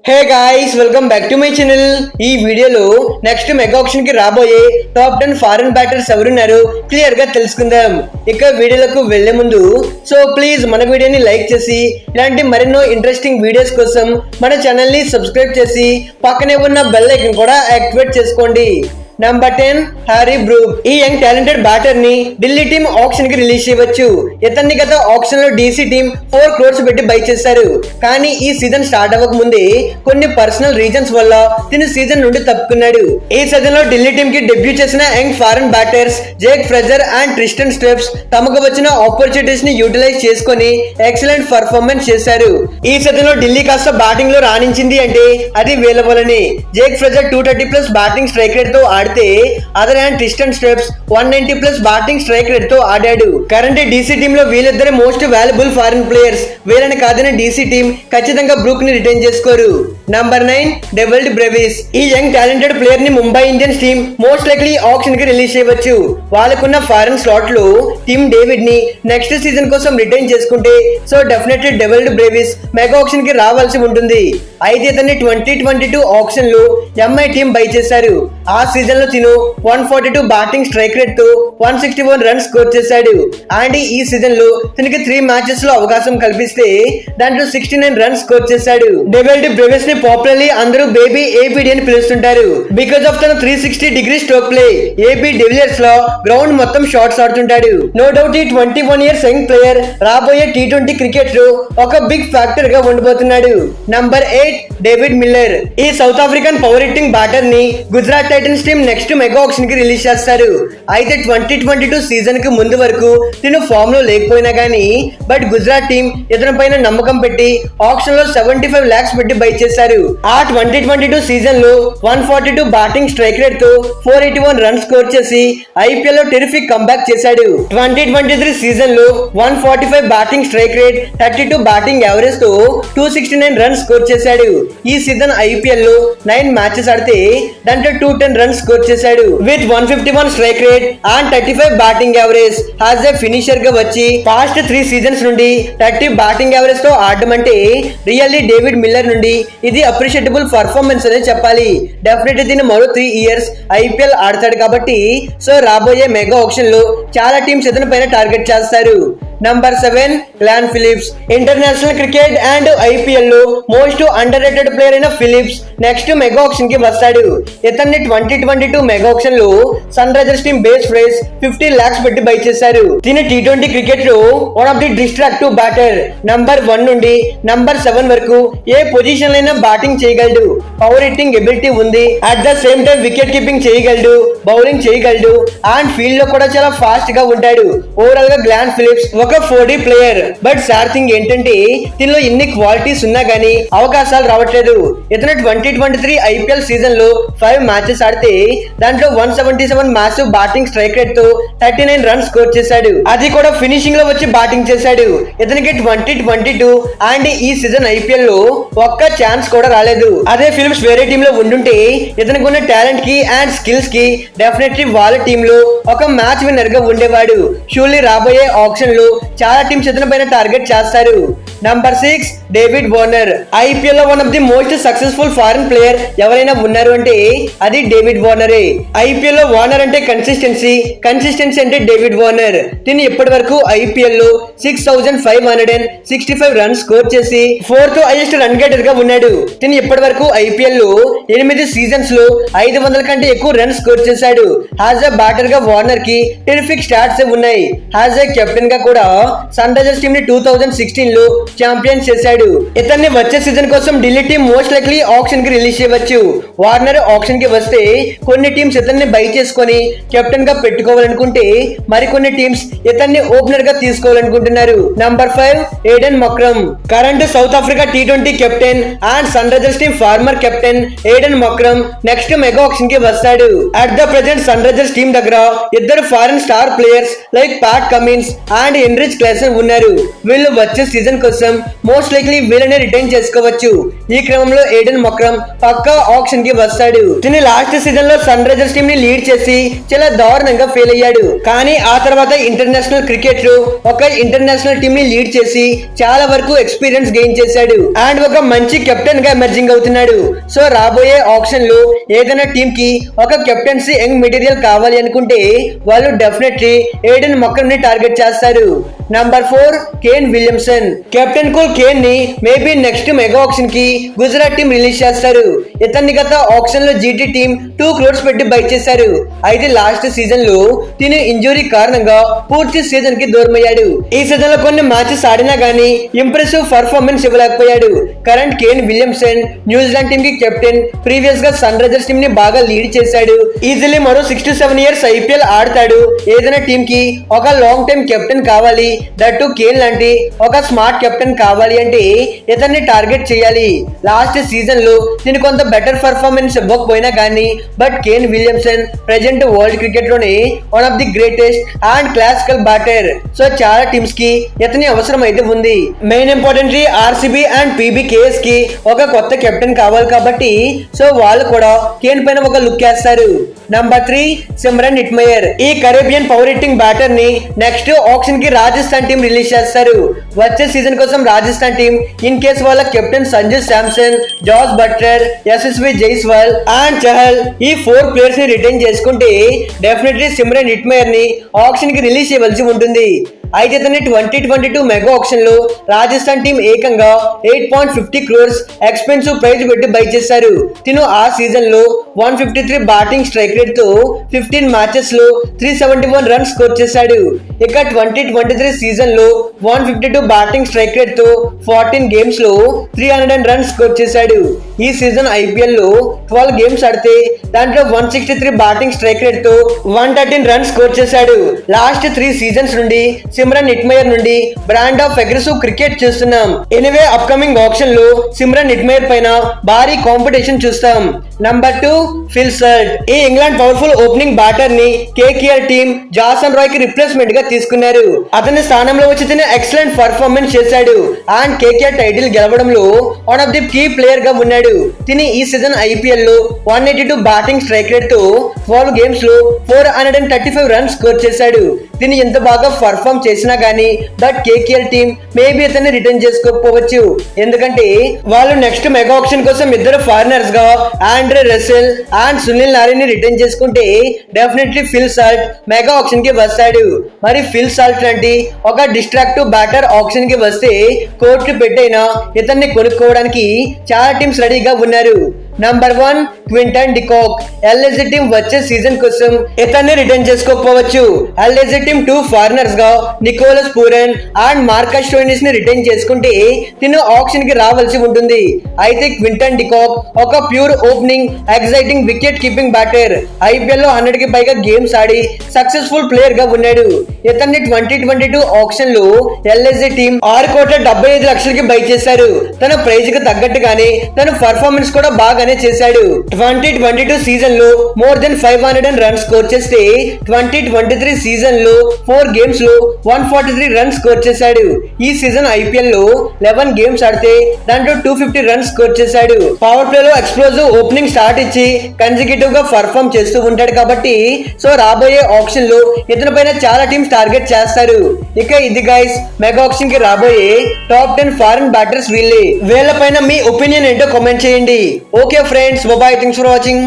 Hey guys welcome back to my channel. ఈ వీడియోలో next mega auction కి రాబోయే టాప్ 10 ఫారెన్ బ్యాటర్స్ ఎవరున్నారు క్లియర్ గా తెలుసుకుందాం. ఇక వీడియోలకు వెళ్లే ముందు ప్లీజ్ మన వీడియోని లైక్ చేసి ఇలాంటి మరెన్నో ఇంట్రెస్టింగ్ వీడియోస్ కోసం మన ఛానల్ ని సబ్స్క్రైబ్ చేసి పక్కనే ఉన్న బెల్ ఐకాన్ కూడా యాక్టివేట్ చేసుకోండి. Number 10 Harry Brook. ఈ యంగ్ టాలెంటెడ్ బ్యాటర్ ని ఢిల్లీ టీం ఆక్షన్ కి రిలీజ్ చేయవచ్చు. ఇతన్ని గత ఆక్షన్ లో డీసీ టీం 4 crores పెట్టి బై చేశారు. కానీ ఈ సీజన్ స్టార్ట్ అవ్వక ముందే కొన్ని పర్సనల్ రీజన్స్ వల్ల తిని సీజన్ నుండి తప్పుకున్నాడు. ఈ సీజన్ లో ఢిల్లీ టీం కి డెబ్యూ చేసిన young foreign batters Jake Fraser and Tristan steps తమకు వచ్చిన ఆపర్చునిటీస్ ని యూటిలైజ్ చేసుకుని ఎక్సలెంట్ పర్ఫార్మెన్స్ చేశారు. ఈ సీజన్ లో ఢిల్లీ కాస్త బ్యాటింగ్ లో రాణించింది అంటే అది వీళ్ళ వల్లనే. Jake Fraser 230+ batting strike rate తో other hand Tristan Stubbs 190+ batting strike rate తో ఆడాడు. కరెంట్ డీసీ టీమ్ లో వీళ్ళిద్దరే మోస్ట్ వాల్యుబుల్ ఫారెన్ ప్లేయర్స్. వీళ్ళని కాదని డీసీ టీం ఖచ్చితంగా బ్రూక్ ని రిటైన్ చేసుకోరు. Number 9 David Brevis. ఈ యంగ్ టాలెంటెడ్ ప్లేయర్ ని Mumbai Indians team most likely auction కి రిలీజ్ చేయవచ్చు. వాళ్ళకున్న ఫారెన్ స్లాట్ లో టీమ్ డేవిడ్ ని నెక్స్ట్ సీజన్ కోసం రిటైన్ చేసుకుంటే definitely David Brevis mega auction కి రావాల్సి ఉంటుంది. అయితే ఇతన్ని 2022 ఆక్షన్ లో ఎంఐ టీం బై చేశారు. ఆ సీజన్ లో తిను 142 బ్యాటింగ్ స్ట్రైక్ రేట్ తో 161 రన్స్ స్కోర్ చేశాడు. అండ్ ఈ సీజన్ లో తనకి 3 మ్యాచెస్ లో అవకాశం కల్పిస్తే దాంట్లో 69 రన్స్ స్కోర్ చేశాడు. డేవిడ్ బ్రేవిస్ ని పాపులర్లీ అందరూ బేబీ ఏబిడి అని పిలుస్తుంటారు. బికాస్ ఆఫ్ తన 360 స్ట్రోక్ ప్లే. ఏబీ డివిలియర్స్ లో గ్రౌండ్ మొత్తం షాట్స్ ఆడుతుంటాడు. నో డౌట్ ఈ 21 years యంగ్ ప్లేయర్ రాబోయే T20 క్రికెట్ లో ఒక బిగ్ ఫ్యాక్టర్ గా ఉండబోతున్నాడు. Number 8 David Miller. ఈ South African power hitting batter ని Gujarat Titans team next mega auction కి రిలీజ్ చేస్తారు. అయితే 2022 సీజన్ కి ముందు వరకు తిను ఫామ్ లో లేకపోయినా గానీ బట్ గుజరాత్ టీం ఇతని పైన నమ్మకం పెట్టి ఆక్షన్ లో 75 lakhs పెట్టి బై చేశారు. ఆ 2022 సీజన్ లో 142 బ్యాటింగ్ స్ట్రైక్ రేట్ తో 481 రన్స్ స్కోర్ చేసి ఐపీఎల్ లో టెరిఫిక్ కంబ్యాక్ చేశాడు. 2023 సీజన్ లో 145 batting strike rate 32 batting average తో 269 రన్స్ స్కోర్ చేశాడు. ఈ సీజన్ ఐపీఎల్ లో 9 మ్యాచెస్ ఆడితే దాంట్లో 210 రన్స్ స్కోర్ చేశాడు. With 151 strike rate and 35 batting average as a finisher గా వచ్చి పాస్ట్ 3 సీజన్స్ నుండి 30 బ్యాటింగ్ యావరేజ్ తో ఆడడం అంటే రియల్లీ డేవిడ్ మిల్లర్ నుండి ఇది అప్రిషియేటబుల్ పర్ఫార్మెన్స్ అనే చెప్పాలి. డెఫినెట్లీ దీన్ని మరో 3 years ఐపీఎల్ ఆడతాడు కాబట్టి రాబోయే మెగా ఆక్షన్ లో చాలా టీమ్స్ ఇతని పైన టార్గెట్ చేస్తారు. Number 7 Glenn Phillips. International cricket and IPL లో మోస్ట్ అండర్ రేటెడ్ ప్లేయర్ అయిన ఫిలిప్స్ నెక్స్ట్ మెగా ఆక్షన్ కి వస్తాడు. ఇతన్ని 2022 మెగా ఆక్షన్ లో Sunrisers team base price 50 lakhs పెట్టి బై చేశారు. దీని T20 క్రికెట్ లో one of the destructive batter. Number 1 నుండి నంబర్ 7 వరకు ఏ పొజిషన్ అయినా బ్యాటింగ్ చేయగలడు. పవర్ హిట్టింగ్ ఎబిలిటీ ఉంది. At the same time wicket keeping చేయగలడు, బౌలింగ్ చేయగలడు అండ్ ఫీల్డ్ లో కూడా చాలా ఫాస్ట్ గా ఉంటాడు. ఓవరాల్ గా గ్లాన్ ఫిలిప్స్ ఒక 4D player. But sir thing ఏంటంటే దీనిలో ఇన్ని క్వాలిటీస్ ఉన్నా గానీ అవకాశాలు రావట్లేదు. ఇతను 2023 ఐపీఎల్ సీజన్ లో 5 మ్యాచెస్ ఆడితే దాంట్లో 177 మ్యాసివ్ బ్యాటింగ్ స్ట్రైక్ రేట్ తో 39 రన్స్ స్కోర్ చేశాడు. అది కూడా ఫినిషింగ్ లో వచ్చి బ్యాటింగ్ చేశాడు. ఇతనికి 2022 అండ్ ఈ సీజన్ ఐపీఎల్ లో ఒక్క ఛాన్స్ కూడా రాలేదు. అదే ఫిలిప్స్ వేరే టీమ్ లో ఉండుంటే ఇతనికి ఉన్న టాలెంట్ కి అండ్ స్కిల్స్ కి డెఫినెట్లీ వాళ్ళ టీమ్ లో ఒక మ్యాచ్ విన్నర్ గా ఉండేవాడు. షూర్లీ రాబోయే ఆక్షన్ లో చాలా టీమ్స్ ఇతని పైన టార్గెట్ చేస్తారు. Number 6 David Warner. ఐపీఎల్ లో one of the most successful foreign player ఎవరైనా ఉన్నారు అంటే అది డేవిడ్ వార్నరే. ఐపీఎల్ లో వార్నర్ అంటే కన్సిస్టెన్సీ అంటే డేవిడ్ వార్నర్. దీన్ని ఇప్పటి వరకు ఐపీఎల్ లో 6565 రన్స్ స్కోర్ చేసి 4th హైయెస్ట్ రన్ గేటర్ గా ఉన్నాడు. దీన్ని ఇప్పటి వరకు ఐపీఎల్ లో 8 సీజన్స్ లో 500 కంటే ఎక్కువ రన్స్ స్కోర్ చేశాడు. యాజ్ ఎ బ్యాటర్ గా వార్నర్ కి టెరిఫిక్ స్టాట్స్ ఉన్నాయి. యాజ్ ఎ కెప్టెన్ గా కూడా సన్ రైజర్స్ టీమ్ ని 2016 లో ఛాంపియన్ చేశాడు. ఇతన్ని వచ్చే సీజన్ కోసం Delhi team most likely auction కి రిలీజ్ చేయవచ్చు. వార్నర్ ఆక్షన్ కి వస్తే కొన్ని టీమ్స్ ఇతన్ని బై చేసుకొని కెప్టెన్ గా పెట్టుకోవాలనుకుంటే మరికొన్ని టీమ్స్ ఇతన్ని ఓపెనర్ గా తీసుకోవాలనుకుంటున్నారు. Number 5 Aiden Markram. Current South Africa T20 captain and Sunrisers team former captain Aiden Markram next mega auction కి వస్తాడు. At the present Sunrisers team దగ్గర ఇద్దరు foreign star players like Pat Cummins and Heinrich Klaasen ఉన్నారు. వీళ్ళు వచ్చే season కోసం most likely వీళ్ళనే retain చేసుకోవచ్చు. ఈ క్రమంలో ఏడెన్ మక్రమ్ పక్కా ఆప్షన్ కి వస్తాడు. దీని లాస్ట్ సీజన్ లో సన్ రైజర్స్ టీమ్ ని లీడ్ చేసి చాలా దారుణంగా ఫెయిల్ అయ్యాడు. కానీ ఆ తర్వాత ఇంటర్నేషనల్ క్రికెట్ లో ఒక ఇంటర్నేషనల్ టీమ్ ని లీడ్ చేసి చాలా వరకు ఎక్స్పీరియన్స్ గెయిన్ చేశాడు అండ్ ఒక మంచి కెప్టెన్ గా ఎమర్జింగ్ అవుతున్నాడు. సో రాబోయే ఆప్షన్ లో ఏదైనా టీమ్ కి ఒక కెప్టెన్సీ యంగ్ మెటీరియల్ కావాలి అనుకుంటే వాళ్ళు డెఫినెట్లీ ఏడెన్ మక్రమ్ ని టార్గెట్ చేస్తారు. Number 4 Kane Williamson. Captain cool Kane ని మేబీ నెక్స్ట్ మెగా ఆప్షన్ కి గుజరాత్ టీం రిలీజ్ చేస్తారు. ఇతన్ని గత ఆప్షన్ లో జీటీ టీం 2 crores పెట్టి బై చేశారు. అయితే లాస్ట్ సీజన్ లో తిని ఇంజురీ కారణంగా పూర్తి సీజన్ కి దూరమయ్యాడు. ఈ సీజన్ లో కొన్ని మ్యాచెస్ ఆడినా గానీ ఇంప్రెసివ్ పర్ఫార్మెన్స్ ఇవ్వలేకపోయాడు. Current Kane Williamson New Zealand team కి కెప్టెన్. ప్రీవియస్ గా సన్ రైజర్స్ టీం ని బాగా లీడ్ చేశాడు. ఈజీలీ మరో 6 to 7 years ఐపీఎల్ ఆడతాడు. ఏదైనా టీం కి ఒక లాంగ్ టైం కెప్టెన్ కావాలి, దట్టు కేన్ లాంటి ఒక స్మార్ట్ కెప్టెన్ కావాలి అంటే ఇతన్ని టార్గెట్ చేయాలి. లాస్ట్ సీజన్ లో నేను కొంత బెటర్ పర్ఫార్మెన్స్ ఇవ్వకపోయినా కానీ but Kane Williamson present world cricket లోనే one of the greatest and classical batter. So చాలా టీమ్స్ కి ఇతని అవసరం అయితే ఉంది. Main importantly RCB and PBKS కి ఒక కొత్త కెప్టెన్ కావాలి కాబట్టి సో వాళ్ళు కూడా కేన్ పైన ఒక లుక్ వేస్తారు. Number 3 Shimron Hetmyer. ఈ కరేబియన్ పవర్ హిట్టింగ్ బ్యాటర్ ని నెక్స్ట్ ఆప్షన్ కి రాజస్థాన్ టీం రిలీజ్ చేస్తారు. వచ్చే సీజన్ కోసం రాజస్థాన్ టీం ఇన్ కేస్ వాళ్ళ captain Sanju Samson, Jos Buttler, Yashasvi Jaiswal and Chahal ఈ 4 ప్లేయర్స్ ని రిటైన్ చేసుకుంటే డెఫినెట్లీ సిమ్రన్ నిట్మయర్ ని ఆప్షన్ కి రిలీజ్ చేయవలసి ఉంటుంది. అయితే తన 2022 మెగా ఆప్షన్ లో రాజస్థాన్ టీం ఏకంగా 8.50 crores ఎక్స్పెన్సివ్ ప్రైజ్ పెట్టి బై చేశారు. తిను ఆ సీజన్ లో 153 బ్యాటింగ్ స్ట్రైక్ రేట్ తో 15 మ్యాచెస్ లో 371 రన్స్ స్కోర్ చేశాడు. ఇక 2023 సీజన్ లో 152 బ్యాటింగ్ స్ట్రైక్ రేట్ తో 14 గేమ్స్ లో 300 రన్స్ స్కోర్ చేశాడు. ఈ సీజన్ ఐపీఎల్ లో 12 గేమ్స్ ఆడితే దాంట్లో 163 బ్యాటింగ్ స్ట్రైక్ రేట్ తో 113 రన్స్ స్కోర్ చేశాడు. లాస్ట్ 3 సీజన్స్ నుండి సిమ్రన్ నిట్మయర్ నుండి బ్రాండ్ ఆఫ్ అగ్రెసివ్ క్రికెట్ చూస్తున్నాం. ఎనివే అప్కమింగ్ ఆప్షన్ లో సిమ్రన్ నిట్మయర్ పైన భారీ కాంపిటీషన్ చూస్తాం. Number 2 Phil Salt. ఈ ఇంగ్లాండ్ పవర్ఫుల్ ఓపెనింగ్ బ్యాటర్ ని కేకేఆర్ టీం జాసన్ రాయ్ కి రిప్లేస్మెంట్ గా తీసుకున్నారు. అతని స్థానంలో వచ్చి తిని ఎక్సలెంట్ పర్ఫార్మెన్స్ చేశాడు అండ్ కేకేఆర్ టైటిల్ గెలవడంలో one of the key player గా ఉన్నాడు. తిని ఈ సీజన్ ఐపీఎల్ లో 182 బ్యాటింగ్ స్ట్రైక్ రేట్ తో 12 గేమ్స్ లో 435 రన్స్ స్కోర్ చేశాడు. తిని ఎంత బాగా పర్ఫార్మ్ చేసినా గానీ బట్ కేకేఆర్ టీం మేబీ అతన్ని రిటర్న్ చేసుకోకపోవచ్చు. ఎందుకంటే వాళ్ళు నెక్స్ట్ మెగా ఆప్షన్ కోసం ఇద్దరు ఫారినర్స్ గా ఆండ్రే రసెల్ అండ్ సునీల్ నారిని రిటర్న్ చేసుకుంటే definitely Phil Salt mega auction కి వస్తాడు. మరి ఫిల్ సాల్ట్ లాంటి ఒక డిస్ట్రాక్టివ్ బ్యాటర్ ఆప్షన్ కి వస్తే కోట్లు పెట్టైనా ఇతన్ని కొనుక్కోవడానికి చాలా టీమ్స్ రెడీగా ఉన్నారు. Number 1 Quinton de Kock. LSG team వచ్చే సీజన్ కోసం ఇతన్ని రిటర్న్ చేసుకోకపోవచ్చు. ఎల్ఏజీ టీం 2 ఫారినర్స్ గా Nicholas Pooran and Marcus Stoinis ని రిటర్న్ చేసుకుంటే తిను ఆప్షన్ కి రావాల్సి ఉంటుంది. అయితే క్వింటన్ డికాక్ ఒక pure opening exciting wicket keeping batter. IPL లో 100 కి పైగా గేమ్స్ ఆడి సక్సెస్ఫుల్ ప్లేయర్ గా ఉన్నాడు. ఇతన్ని 2022 ఆప్షన్ లో ఎల్ఏజీ టీం 6.75 కోట్లకి బై చేశారు. తన ప్రైజ్ కి తగ్గట్టుగానే తన పర్ఫార్మెన్స్ కూడా బాగానే చేశాడు. 2022 సీజన్ లో మోర్ దెన్ 500 రన్స్ స్కోర్ చేస్తే 2023 సీజన్ లో 4 గేమ్స్ లో 143 రన్స్ స్కోర్ చేశాడు. ఈ సీజన్ ఐపీఎల్ లో 11 గేమ్స్ ఆడితే దాంట్లో 250 రన్స్ స్కోర్ చేశాడు. పవర్ ప్లే లో ఎక్స్ప్లోజివ్ ఓపెనింగ్ స్టార్ట్ ఇచ్చి కన్సిక్యూటివ్ గా పర్ఫార్మ్ చేస్తూ ఉంటాడు కాబట్టి సో రాబోయే ఆప్షన్ లో ఇతని పైన చాలా టీమ్స్ టార్గెట్ చేస్తారు. ఇక ఇది గైస్ మెగా ఆప్షన్ కి రాబోయే టాప్ 10 ఫారెన్ బ్యాటర్స్ వీళ్ళ పైన మీ ఒపీనియన్ ఏంటో కామెంట్ చేయండి. Okay friends, bye bye, thanks for watching.